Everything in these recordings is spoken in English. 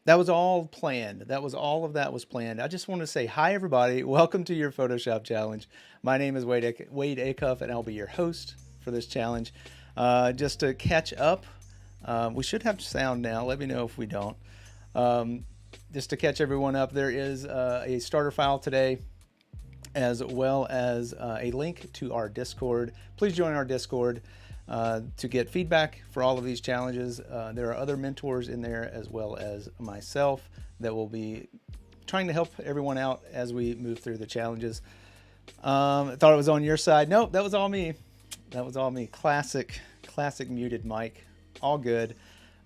That was all planned. That was all of that was planned. I just want to say hi, everybody. Welcome to your Photoshop challenge. My name is Wade Acuff, and I'll be your host for this challenge. Just to catch up, we should have sound now. Let me know if we don't. Um, just to catch everyone up, there is a starter file today, as well as a link to our Discord. Please join our Discord to get feedback for all of these challenges. There are other mentors in there, as well as myself, that will be trying to help everyone out as we move through the challenges. I thought it was on your side. Nope, that was all me. That was all me. Classic muted mic. All good.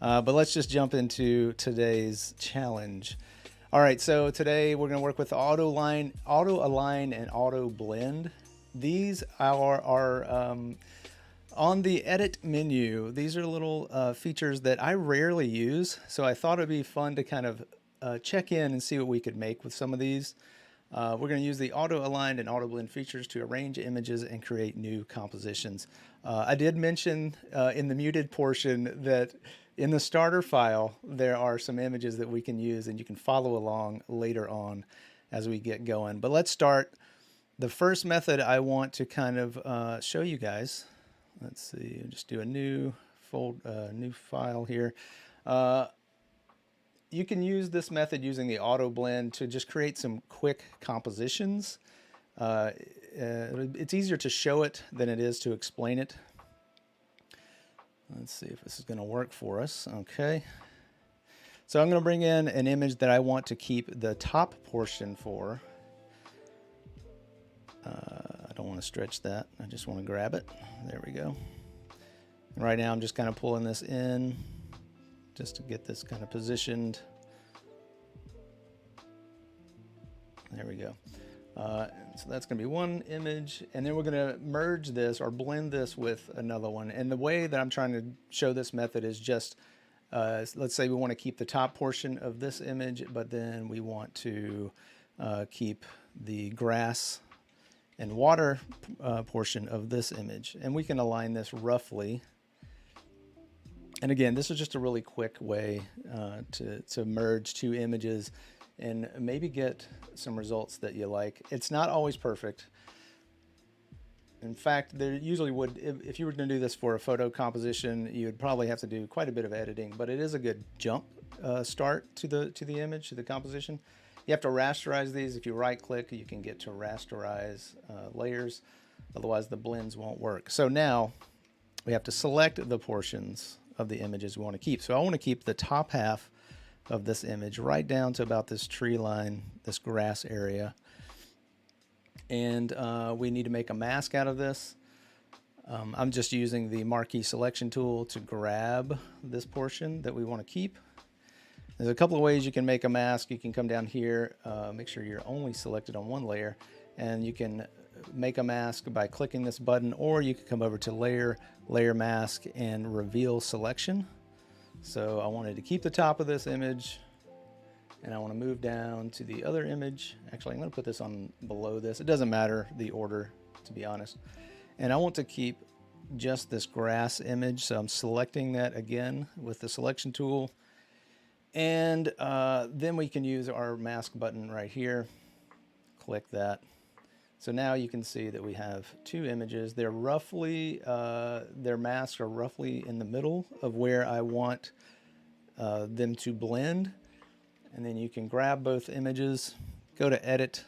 But let's just jump into today's challenge. All right, so today we're going to work with auto align, and auto blend. These are on the edit menu. These are little features that I rarely use, so I thought it'd be fun to kind of check in and see what we could make with some of these. We're going to use the auto align and auto blend features to arrange images and create new compositions. I did mention in the muted portion that in the starter file, there are some images that we can use, and you can follow along later on as we get going. But let's start. The first method I want to kind of show you guys. Let's see, just do a new new file here. You can use this method using the auto blend to just create some quick compositions. It's easier to show it than it is to explain it. Let's see if this is going to work for us. Okay. So I'm going to bring in an image that I want to keep the top portion for. I don't want to stretch that. I just want to grab it. There we go. And right now I'm just kind of pulling this in just to get this kind of positioned. There we go. So that's going to be one image, and then we're going to merge this or blend this with another one. And the way that I'm trying to show this method is just, let's say we want to keep the top portion of this image, but then we want to keep the grass and water portion of this image. And we can align this roughly. And again, this is just a really quick way to merge two images and maybe get some results that you like. It's not always perfect. In fact, there usually would, if you were going to do this for a photo composition, you would probably have to do quite a bit of editing, but it is a good jump start to the image, to the composition. You have to rasterize these. If you right click, you can get to rasterize layers. Otherwise the blends won't work. So now we have to select the portions of the images we want to keep. So I want to keep the top half of this image right down to about this tree line, this grass area. And we need to make a mask out of this. I'm just using the marquee selection tool to grab this portion that we want to keep. There's a couple of ways you can make a mask. You can come down here, make sure you're only selected on one layer, and you can make a mask by clicking this button, or you can come over to layer mask and reveal selection. So I wanted to keep the top of this image, and I want to move down to the other image. Actually, I'm going to put this on below this. It doesn't matter the order, to be honest. And I want to keep just this grass image, so I'm selecting that again with the selection tool. And then we can use our mask button right here. Click that. So now you can see that we have two images. They're roughly, their masks are roughly in the middle of where I want them to blend. And then you can grab both images, go to Edit,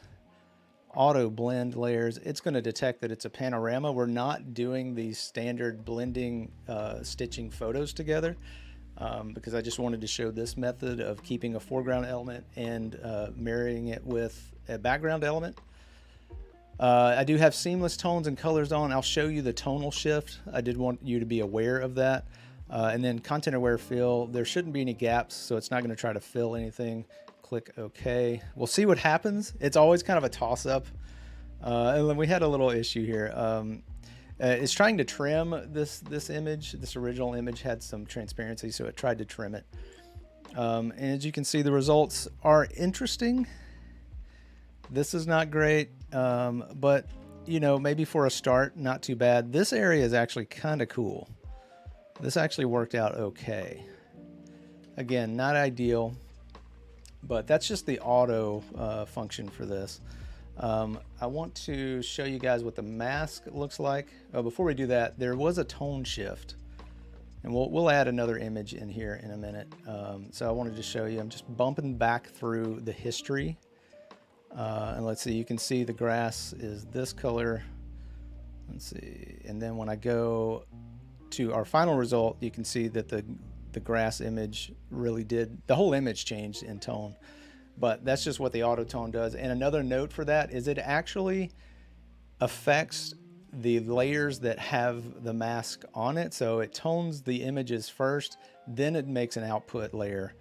Auto Blend Layers. It's going to detect that it's a panorama. We're not doing the standard blending, stitching photos together. Because I just wanted to show this method of keeping a foreground element and marrying it with a background element. I do have seamless tones and colors on. I'll show you the tonal shift. I did want you to be aware of that. And then content aware fill. There shouldn't be any gaps, so it's not going to try to fill anything. Click OK. We'll see what happens. It's always kind of a toss-up. And then we had a little issue here. It's trying to trim this image. This original image had some transparency, so it tried to trim it. And as you can see, the results are interesting. This is not great, but you know, maybe for a start, not too bad. This area is actually kind of cool. This actually worked out okay. Again, not ideal. But that's just the auto function for this. I want to show you guys what the mask looks like. Before we do that, there was a tone shift, and we'll add another image in here in a minute. So I wanted to show you, I'm just bumping back through the history. And let's see, you can see the grass is this color. Let's see, and then when I go to our final result, you can see that the grass image really did, the whole image changed in tone. But that's just what the auto tone does. And another note for that is it actually affects the layers that have the mask on it. So it tones the images first, then it makes an output layer.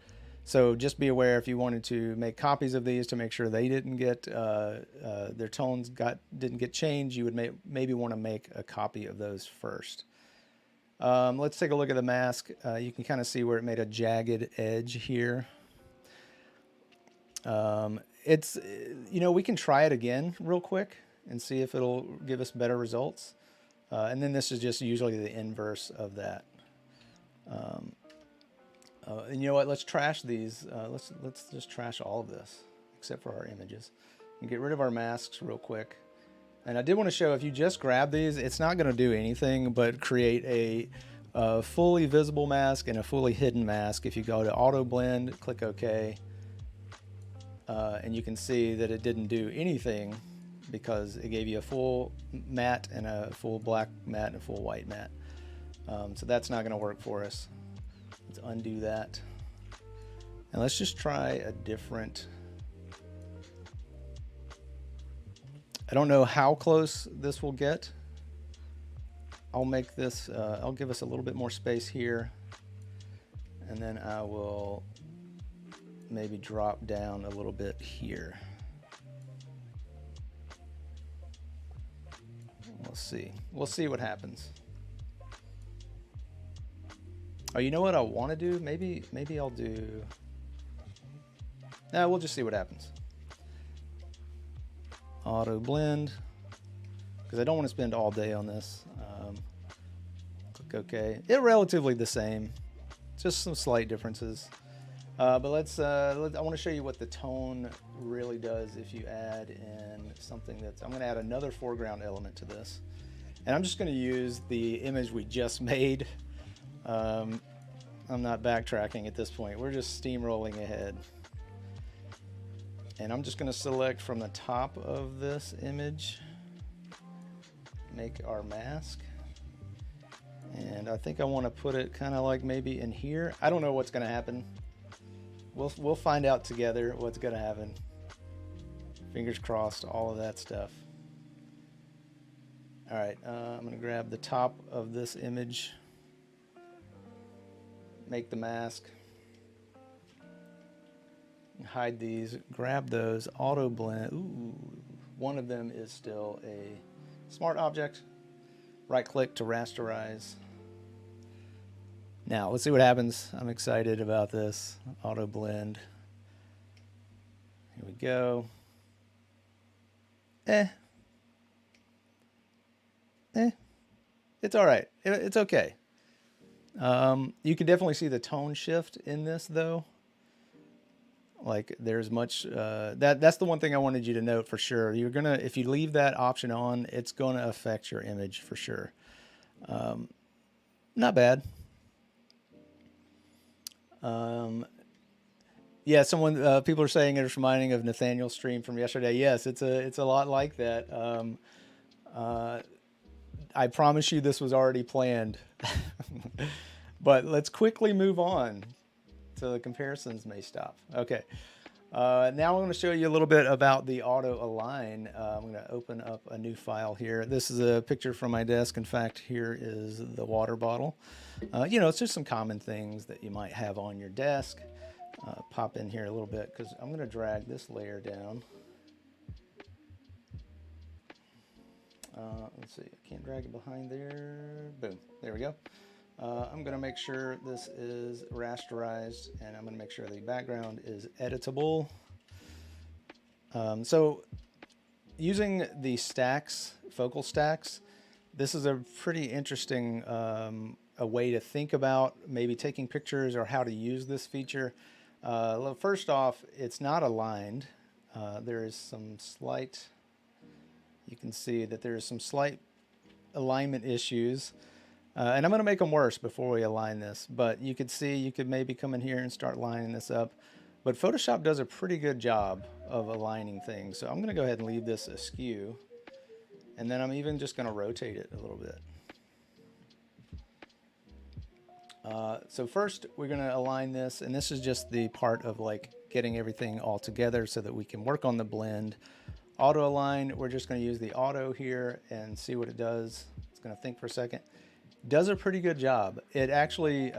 So just be aware, if you wanted to make copies of these to make sure they didn't get their tones didn't get changed, you would maybe want to make a copy of those first. Let's take a look at the mask. You can kind of see where it made a jagged edge here. It's, you know, we can try it again real quick and see if it'll give us better results. And then this is just usually the inverse of that. And you know what? Let's trash these. Let's just trash all of this except for our images and get rid of our masks real quick. And I did want to show, if you just grab these, it's not going to do anything but create a fully visible mask and a fully hidden mask. If you go to Auto Blend, click OK, and you can see that it didn't do anything because it gave you a full matte and a full black matte and a full white matte. So that's not going to work for us. Let's undo that. And let's just try a different. I don't know how close this will get. I'll make this, I'll give us a little bit more space here. And then I will maybe drop down a little bit here. We'll see. We'll see what happens. Oh, you know what I want to do? Maybe I'll do. Nah, we'll just see what happens. Auto blend, because I don't want to spend all day on this. Click OK. It's relatively the same, just some slight differences. But I want to show you what the tone really does if you add in something that's. I'm going to add another foreground element to this, and I'm just going to use the image we just made. I'm not backtracking at this point. We're just steamrolling ahead. And I'm just going to select from the top of this image, make our mask. And I think I want to put it kind of like maybe in here. I don't know what's going to happen. We'll find out together what's going to happen. Fingers crossed, all of that stuff. All right, I'm going to grab the top of this image, make the mask. Hide these, grab those, auto blend. Ooh, one of them is still a smart object. Right click to rasterize. Now let's see what happens. I'm excited about this. Auto blend. Here we go. It's all right. It's okay. You can definitely see the tone shift in this though. Like there's much, that's the one thing I wanted you to note for sure. You're gonna, if you leave that option on, it's gonna affect your image for sure. Not bad. Yeah, someone, people are saying it's reminding of Nathaniel's stream from yesterday. Yes, it's a lot like that. I promise you this was already planned. But let's quickly move on so the comparisons may stop. Okay. Now I'm going to show you a little bit about the auto align. I'm going to open up a new file here. This is a picture from my desk. In fact, here is the water bottle. You know, it's just some common things that you might have on your desk. Pop in here a little bit because I'm going to drag this layer down. Let's see, I can't drag it behind there. Boom, there we go. I'm going to make sure this is rasterized, and I'm going to make sure the background is editable. So using the stacks, focal stacks, this is a pretty interesting a way to think about maybe taking pictures or how to use this feature. First off, it's not aligned. There is some slight, you can see that there's some slight alignment issues. And I'm going to make them worse before we align this, but you could see, you could maybe come in here and start lining this up. But Photoshop does a pretty good job of aligning things. So I'm going to go ahead and leave this askew. And then I'm even just going to rotate it a little bit. So first we're going to align this, and this is just the part of like getting everything all together so that we can work on the blend. Auto align, we're just going to use the auto here and see what it does. It's going to think for a second. Does a pretty good job. It actually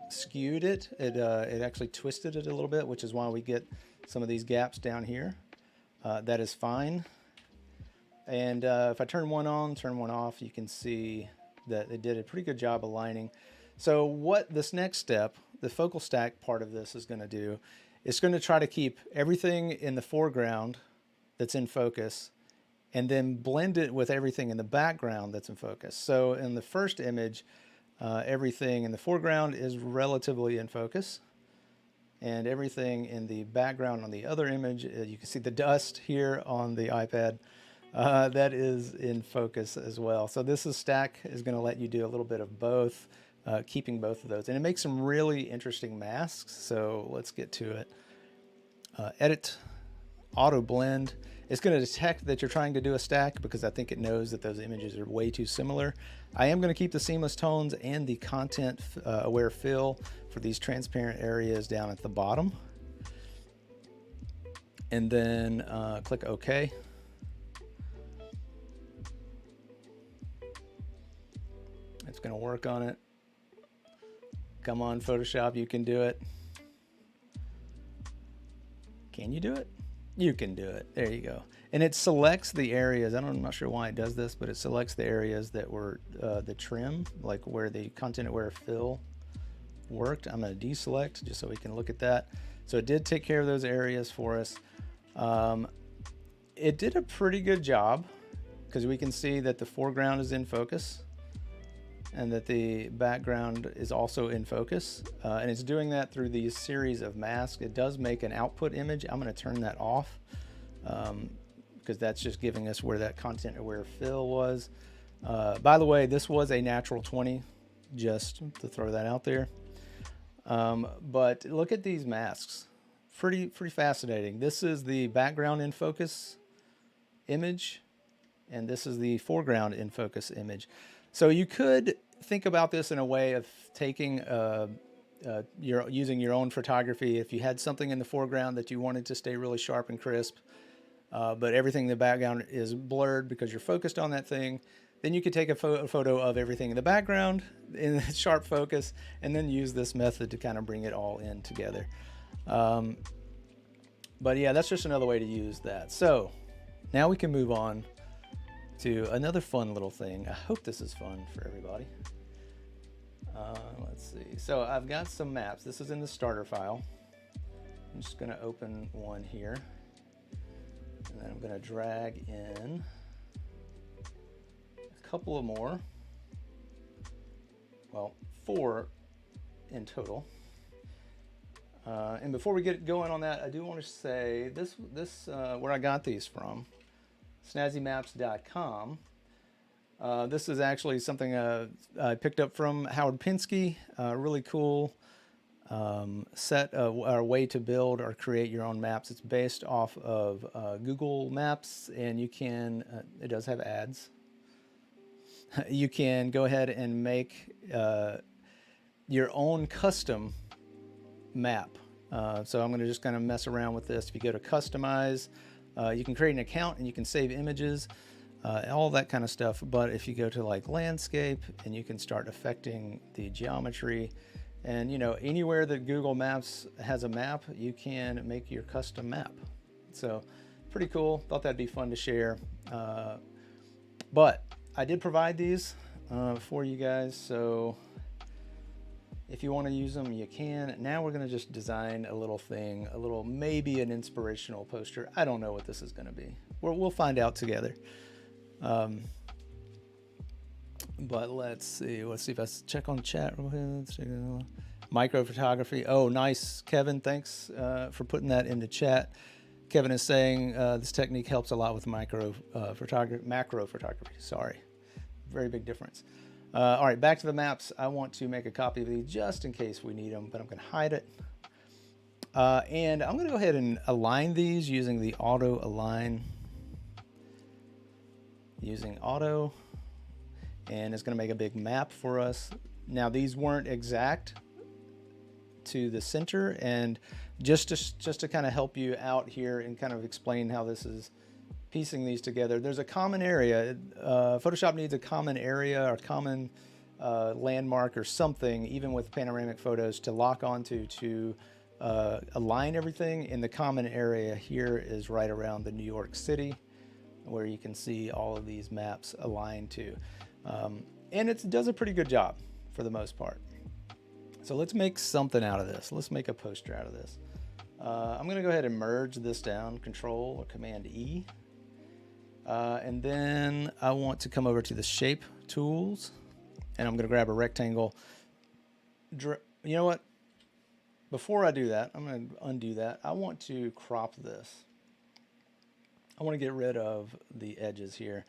skewed it. It actually twisted it a little bit, which is why we get some of these gaps down here. That is fine. And if I turn one on, turn one off, you can see that it did a pretty good job aligning. So what this next step, the focal stack part of this is going to do, it's going to try to keep everything in the foreground that's in focus and then blend it with everything in the background that's in focus. So in the first image, everything in the foreground is relatively in focus, and everything in the background on the other image, you can see the dust here on the iPad, that is in focus as well. So this stack is going to let you do a little bit of both. Keeping both of those, and it makes some really interesting masks. So let's get to it. Edit, auto blend. It's going to detect that you're trying to do a stack because I think it knows that those images are way too similar. I am going to keep the seamless tones and the content aware fill for these transparent areas down at the bottom, and then click OK. It's going to work on it. Come on, Photoshop, you can do it. Can you do it? You can do it. There you go. And it selects the areas. I'm not sure why it does this, but it selects the areas that were the trim, like where the content aware fill worked. I'm going to deselect just so we can look at that. So it did take care of those areas for us. It did a pretty good job because we can see that the foreground is in focus and that the background is also in focus, and it's doing that through these series of masks. It does make an output image. I'm going to turn that off because that's just giving us where that content aware fill was. By the way, this was a natural 20, just to throw that out there. But look at these masks, pretty fascinating. This is the background in focus image, and this is the foreground in focus image. So you could think about this in a way of taking using your own photography. If you had something in the foreground that you wanted to stay really sharp and crisp, but everything in the background is blurred because you're focused on that thing, then you could take a photo of everything in the background in sharp focus and then use this method to kind of bring it all in together. But yeah, that's just another way to use that. So now we can move on to another fun little thing. I hope this is fun for everybody. Let's see. So I've got some maps. This is in the starter file. I'm just going to open one here, and then I'm going to drag in a couple of more. Well, 4 in total. And before we get going on that, I do want to say this where I got these from. Snazzymaps.com. This is actually something I picked up from Howard Pinsky. Really cool set or way to build or create your own maps. It's based off of Google Maps, and you can, it does have ads. You can go ahead and make your own custom map. So I'm going to just kind of mess around with this. If you go to customize, you can create an account and you can save images, all that kind of stuff. But if you go to like landscape, and you can start affecting the geometry, and you know, anywhere that Google Maps has a map, you can make your custom map. So pretty cool. Thought that'd be fun to share. But I did provide these for you guys, so if you want to use them, you can. Now we're going to just design a little thing, maybe an inspirational poster. I don't know what this is going to be. We'll find out together. But let's see. Let's see if I check on chat real quick. Micro photography. Oh, nice, Kevin. Thanks for putting that into chat. Kevin is saying this technique helps a lot with macro photography. Sorry, very big difference. All right, back to the maps. I want to make a copy of these just in case we need them, but I'm going to hide it. And I'm going to go ahead and align these using the auto align. Using auto, and it's going to make a big map for us. Now these weren't exact to the center, and just to kind of help you out here and kind of explain how this is piecing these together. There's a common area. Photoshop needs a common area or common landmark or something, even with panoramic photos, to lock onto to align everything. And the common area here is right around the New York City, where you can see all of these maps aligned to. And it does a pretty good job for the most part. So let's make something out of this. Let's make a poster out of this. I'm going to go ahead and merge this down, Control or Command E. And then I want to come over to the shape tools, and I'm going to grab a rectangle. You know what? Before I do that, I'm going to undo that. I want to crop this. I want to get rid of the edges here.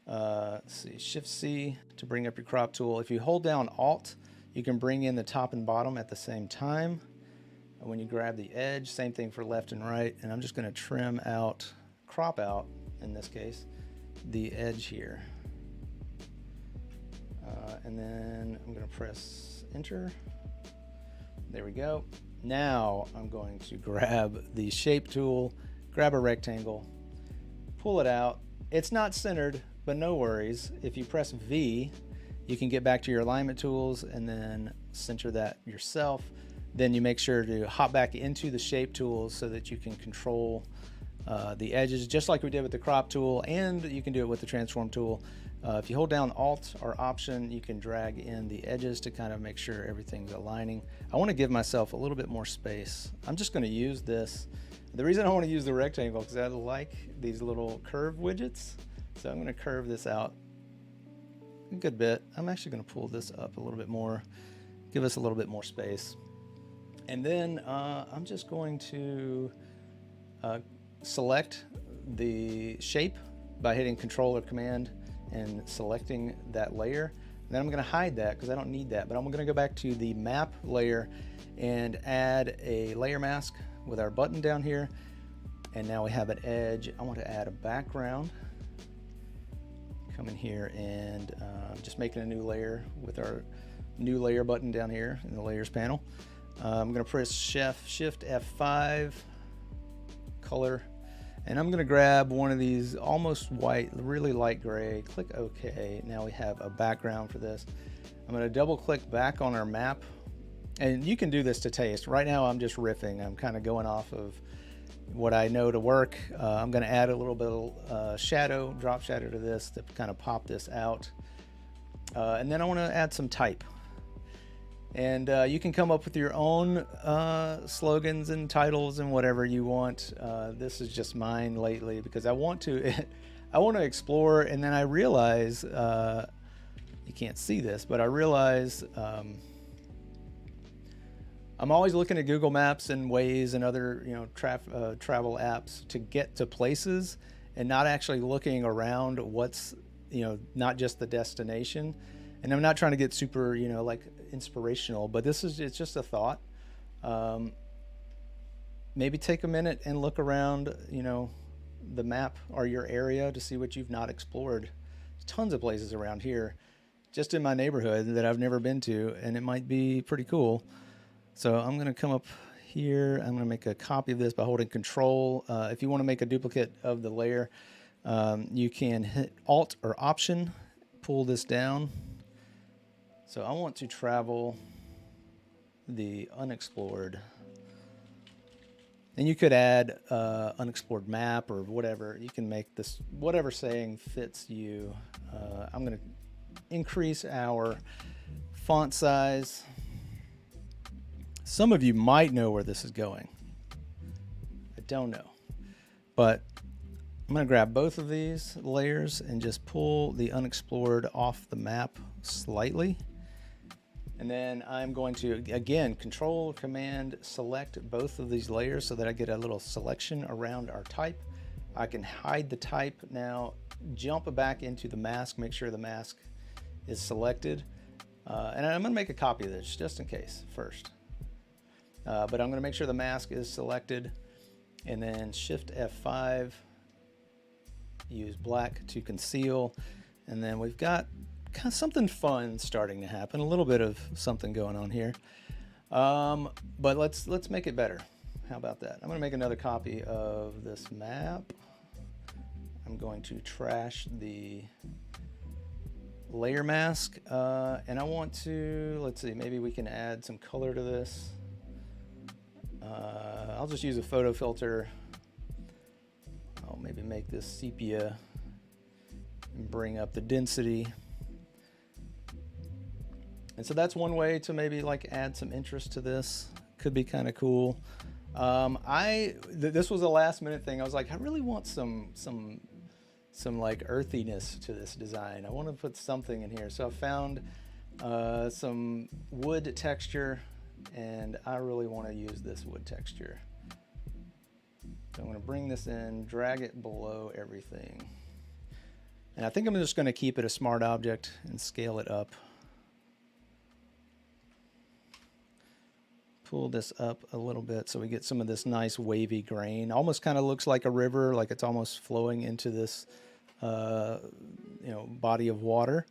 Let's see, Shift C to bring up your crop tool. If you hold down Alt, you can bring in the top and bottom at the same time. And when you grab the edge, same thing for left and right. And I'm just going to trim out, crop out, in this case, the edge here. And then I'm going to press Enter. There we go. Now I'm going to grab the shape tool, grab a rectangle, pull it out. It's not centered, but no worries. If you press V, you can get back to your alignment tools and then center that yourself. Then you make sure to hop back into the shape tools so that you can control the edges, just like we did with the crop tool, and you can do it with the transform tool. If you hold down Alt or Option, you can drag in the edges to kind of make sure everything's aligning. I want to give myself a little bit more space. I'm just going to use this. The reason I want to use the rectangle is because I like these little curve widgets. So I'm going to curve this out a good bit. I'm actually going to pull this up a little bit more, give us a little bit more space. And then I'm just going to select the shape by hitting Control or Command and selecting that layer. And then I'm going to hide that because I don't need that, but I'm going to go back to the map layer and add a layer mask with our button down here. And now we have an edge. I want to add a background. Come in here and just making a new layer with our new layer button down here in the layers panel. I'm going to press Shift F5, color, and I'm going to grab one of these almost white, really light gray, click OK. Now we have a background for this. I'm going to double click back on our map, and you can do this to taste. Right now I'm just riffing. I'm kind of going off of what I know to work. I'm going to add a little bit of shadow, drop shadow to this to kind of pop this out. And then I want to add some type. And you can come up with your own slogans and titles and whatever you want. This is just mine lately because I want to explore, and then I realize, you can't see this, but I realize I'm always looking at Google Maps and Waze and other travel apps to get to places, and not actually looking around what's, not just the destination. And I'm not trying to get super, like inspirational, but it's just a thought. Maybe take a minute and look around, the map or your area to see what you've not explored. There's tons of places around here, just in my neighborhood, that I've never been to, and it might be pretty cool. So I'm going to come up here. I'm going to make a copy of this by holding Control. If you want to make a duplicate of the layer, you can hit Alt or Option, pull this down. So I want to travel the unexplored. And you could add unexplored map or whatever. You can make this, whatever saying fits you. I'm going to increase our font size. Some of you might know where this is going. I don't know. But I'm going to grab both of these layers and just pull the unexplored off the map slightly. And then I'm going to, again, Control Command select both of these layers so that I get a little selection around our type. I can hide the type now, jump back into the mask, make sure the mask is selected. And I'm going to make a copy of this just in case first. But I'm going to make sure the mask is selected, and then Shift F5, use black to conceal. And then we've got kind of something fun starting to happen, a little bit of something going on here. But let's make it better. How about that? I'm going to make another copy of this map. I'm going to trash the layer mask, and I want to, let's see, maybe we can add some color to this. I'll just use a photo filter. I'll maybe make this sepia and bring up the density. And so that's one way to maybe like add some interest to this. Could be kind of cool. This was a last minute thing. I was like, I really want some like earthiness to this design. I want to put something in here. So I found some wood texture, and I really want to use this wood texture. So I'm going to bring this in, drag it below everything. And I think I'm just going to keep it a smart object and scale it up. Pull this up a little bit so we get some of this nice wavy grain. Almost kind of looks like a river, like it's almost flowing into this body of water.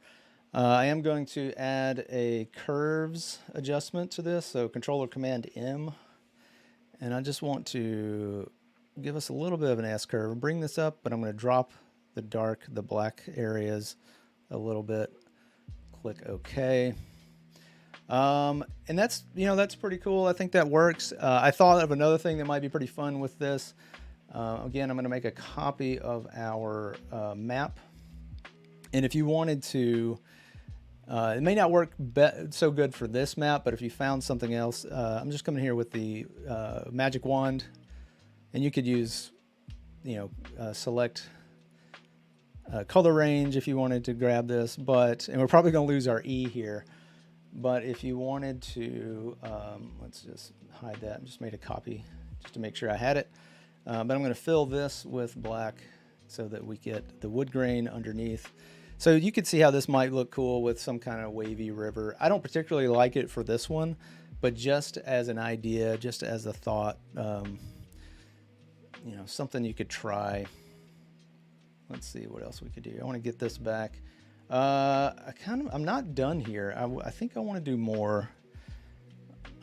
I am going to add a curves adjustment to this, so Control or Command M, and I just want to give us a little bit of an S curve. Bring this up, but I'm going to drop the black areas a little bit. Click OK. And that's pretty cool. I think that works. I thought of another thing that might be pretty fun with this. Again, I'm going to make a copy of our map. And if you wanted to, it may not work so good for this map, but if you found something else, I'm just coming here with the magic wand, and you could use, select color range if you wanted to grab this, and we're probably going to lose our E here. But if you wanted to, let's just hide that and just made a copy just to make sure I had it. But I'm going to fill this with black so that we get the wood grain underneath. So you could see how this might look cool with some kind of wavy river. I don't particularly like it for this one, but just as an idea, just as a thought, something you could try. Let's see what else we could do. I want to get this back. I'm not done here. I think I want to do more.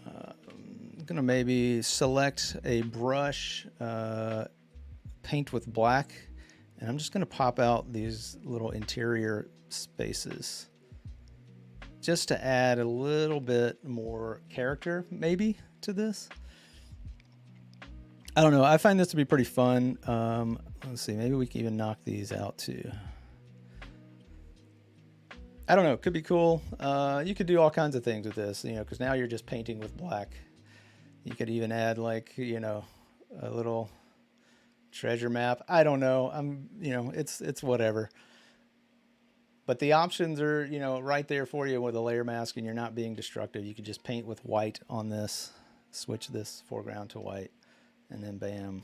I'm going to maybe select a brush, paint with black, and I'm just going to pop out these little interior spaces just to add a little bit more character maybe to this. I don't know. I find this to be pretty fun. Let's see. Maybe we can even knock these out too. I don't know. It could be cool. You could do all kinds of things with this, because now you're just painting with black. You could even add like, a little treasure map. I don't know. It's whatever. But the options are, right there for you with a layer mask, and you're not being destructive. You could just paint with white on this, switch this foreground to white, and then bam,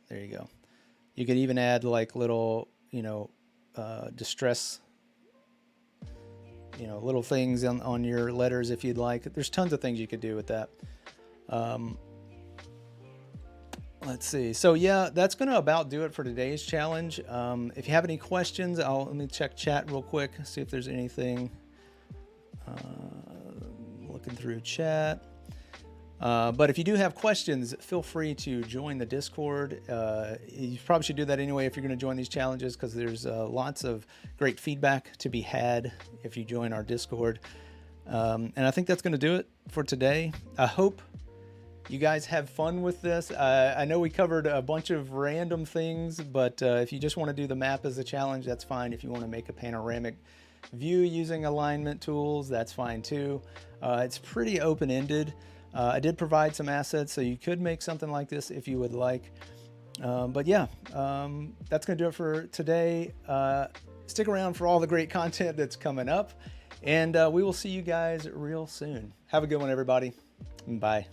there you go. You could even add like little, distress, little things on your letters if you'd like. There's tons of things you could do with that. Let's see. So yeah, that's going to about do it for today's challenge. If you have any questions, let me check chat real quick, see if there's anything. Looking through chat. But if you do have questions, feel free to join the Discord. You probably should do that anyway if you're going to join these challenges, because there's lots of great feedback to be had if you join our Discord. And I think that's going to do it for today. I hope you guys have fun with this. I know we covered a bunch of random things, but if you just want to do the map as a challenge, that's fine. If you want to make a panoramic view using alignment tools, that's fine too. It's pretty open-ended. I did provide some assets, so you could make something like this if you would like. But yeah, that's going to do it for today. Stick around for all the great content that's coming up. And we will see you guys real soon. Have a good one, everybody. Bye.